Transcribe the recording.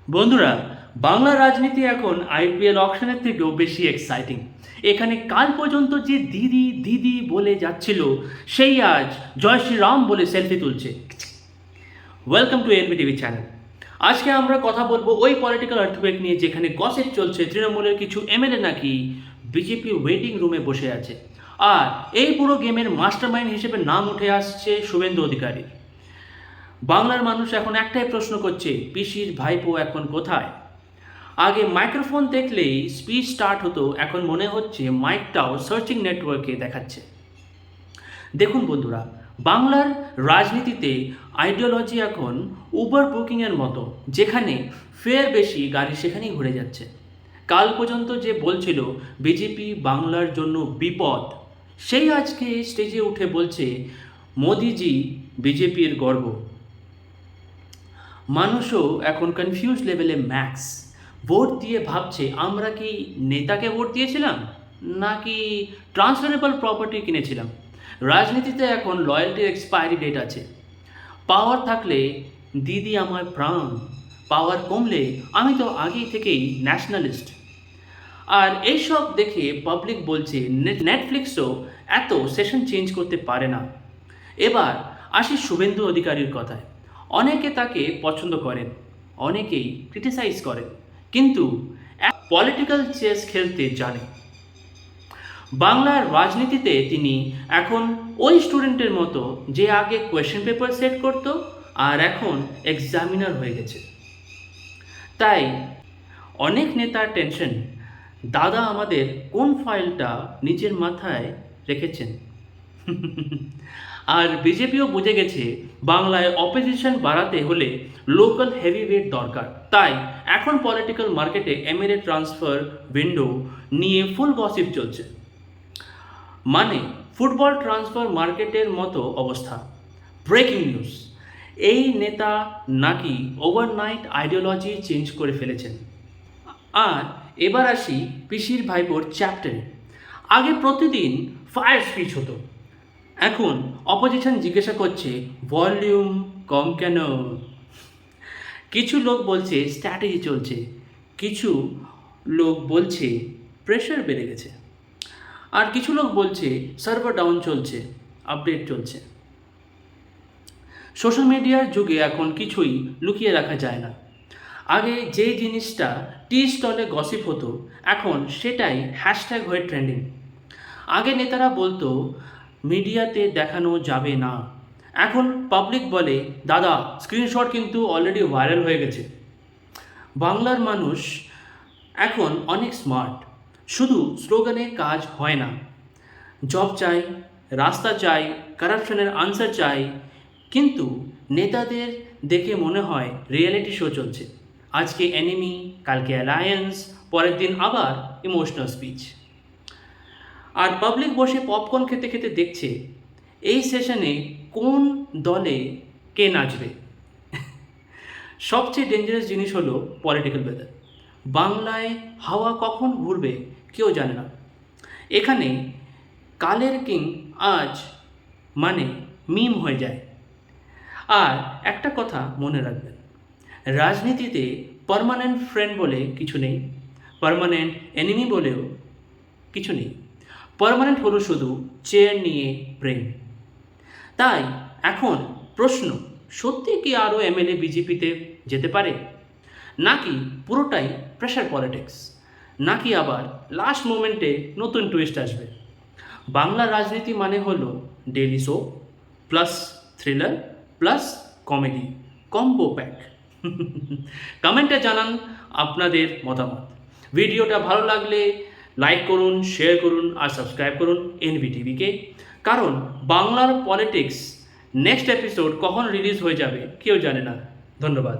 বন্ধুরা, বাংলা রাজনীতি এখন আইপিএল অকশনের থেকেও বেশি এক্সাইটিং। এখানে কাল পর্যন্ত যে দিদি দিদি বলে যাচ্ছিল, সেই আজ জয় শ্রীরাম বলে সেলফি তুলছে। Welcome to NB TV channel. আজকে আমরা কথা বলবো ওই পলিটিক্যাল আর্থকুয়েক নিয়ে, যেখানে গসিপ চলছে তৃণমূলের কিছু এমএলএ নাকি বিজেপি ওয়েটিং রুমে বসে আছে। আর এই পুরো গেমের মাস্টারমাইন্ড হিসেবে নাম উঠে আসছে শুভেন্দু অধিকারী। বাংলার মানুষ এখন একটাই প্রশ্ন করছে, পিসির ভাইপো এখন কোথায়? আগে মাইক্রোফোন দেখলেই স্পিচ স্টার্ট হতো, এখন মনে হচ্ছে মাইকটাও সার্চিং নেটওয়ার্কে দেখাচ্ছে। দেখুন বন্ধুরা, বাংলার রাজনীতিতে আইডিওলজি এখন উবার বুকিংয়ের মতো, যেখানে ফেয়ার বেশি গাড়ি সেখানেই ঘুরে যাচ্ছে। কাল পর্যন্ত যে বলছিল বিজেপি বাংলার জন্য বিপদ, সেই আজকে স্টেজে উঠে বলছে মোদিজি বিজেপির গর্ব। মানুষও এখন কনফিউজ লেভেলে ম্যাক্স। ভোট দিয়ে ভাবছে, আমরা কি নেতাকে ভোট দিয়েছিলাম নাকি ট্রান্সফারেবল প্রপার্টি কিনেছিলাম? রাজনীতিতে এখন লয়্যালটির এক্সপায়ারি ডেট আছে। পাওয়ার থাকলে দিদি আমার প্রাণ, পাওয়ার কমলে আমি তো আগেই থেকেই ন্যাশনালিস্ট। আর এইসব দেখে পাবলিক বলছে নেটফ্লিক্সও এত সেশন চেঞ্জ করতে পারে না। এবার আসি শুভেন্দু অধিকারীর কথায়। অনেকে তাকে পছন্দ করেন, অনেকেই ক্রিটিসাইজ করেন, কিন্তু পলিটিক্যাল চেস খেলতে জানে। বাংলার রাজনীতিতে তিনি এখন ওই স্টুডেন্টের মতো যে আগে কোয়েশ্চেন পেপার সেট করতো আর এখন এক্সামিনার হয়ে গেছে। তাই অনেক নেতার টেনশন, দাদা আমাদের কোন ফাইলটা নিজের মাথায় রেখেছেন। আর বিজেপিও বুঝে গেছে বাংলায় অপোজিশন বাড়াতে হলে লোকাল হেভিওয়েট দরকার। তাই এখন পলিটিক্যাল মার্কেটে এমএলএ ট্রান্সফার উইন্ডো নিয়ে ফুল গসিপ চলছে। মানে ফুটবল ট্রান্সফার মার্কেটের মতো অবস্থা। ব্রেকিং নিউজ, এই নেতা নাকি ওভারনাইট আইডিওলজি চেঞ্জ করে ফেলেছেন। আর এবার আসি পিসির ভাইপোর চ্যাপ্টারে। আগে প্রতিদিন ফায়ার স্পিচ হতো, এখন অপোজিশন জিজ্ঞাসা করছে ভলিউম কম কেন। কিছু লোক বলছে স্ট্র্যাটেজি চলছে, কিছু লোক বলছে প্রেশার বেড়ে গেছে, আর কিছু লোক বলছে সার্ভার ডাউন চলছে, আপডেট চলছে। সোশ্যাল মিডিয়ার যুগে এখন কিছুই লুকিয়ে রাখা যায় না। আগে যে জিনিসটা টি স্টলে গসিপ হতো, এখন সেটাই হ্যাশট্যাগ হয়ে ট্রেন্ডিং। আগে নেতারা বলতো মিডিয়াতে দেখানো যাবে না, এখন পাবলিক বলে দাদা স্ক্রিনশট কিন্তু অলরেডি ভাইরাল হয়ে গেছে। বাংলার মানুষ এখন অনেক স্মার্ট, শুধু স্লোগানে কাজ হয় না। জব চাই, রাস্তা চাই, কারাপশনের আনসার চাই, কিন্তু নেতাদের দেখে মনে হয় রিয়েলিটি শো চলছে। আজকে এনিমি, কালকে অ্যালায়েন্স, পরের দিন আবার ইমোশনাল স্পিচ। আর পাবলিক বসে পপকর্ন খেতে খেতে দেখছে এই সেশনে কোন দলে কে নাচবে। সবচেয়ে ডেঞ্জারাস জিনিস হলো পলিটিক্যাল ওয়েদার। বাংলায় হাওয়া কখন ঘুরবে কেউ জানে না। এখানে কালের কিং আজ মানে মিম হয়ে যায়। আর একটা কথা মনে রাখবেন, রাজনীতিতে পার্মানেন্ট ফ্রেন্ড বলে কিছু নেই, পার্মানেন্ট এনিমি বলেও কিছু নেই। পার্মানেন্ট হলো শুধু চেয়ার নিয়ে প্রেম। তাই এখন প্রশ্ন, সত্যি কি আরও এমএলএ বিজেপিতে যেতে পারে, নাকি পুরোটাই প্রেশার পলিটিক্স, নাকি আবার লাস্ট মোমেন্টে নতুন টুইস্ট আসবে? বাংলা রাজনীতি মানে হলো daily show plus thriller plus comedy, combo pack. কমেন্টে জানান আপনাদের মতামত। ভিডিওটা ভালো লাগলে লাইক করুন, শেয়ার করুন আর সাবস্ক্রাইব করুন এনবি টিভিকে, কারণ বাংলার পলিটিক্স নেক্সট এপিসোড কখন রিলিজ হয়ে যাবে কেউ জানে না। ধন্যবাদ।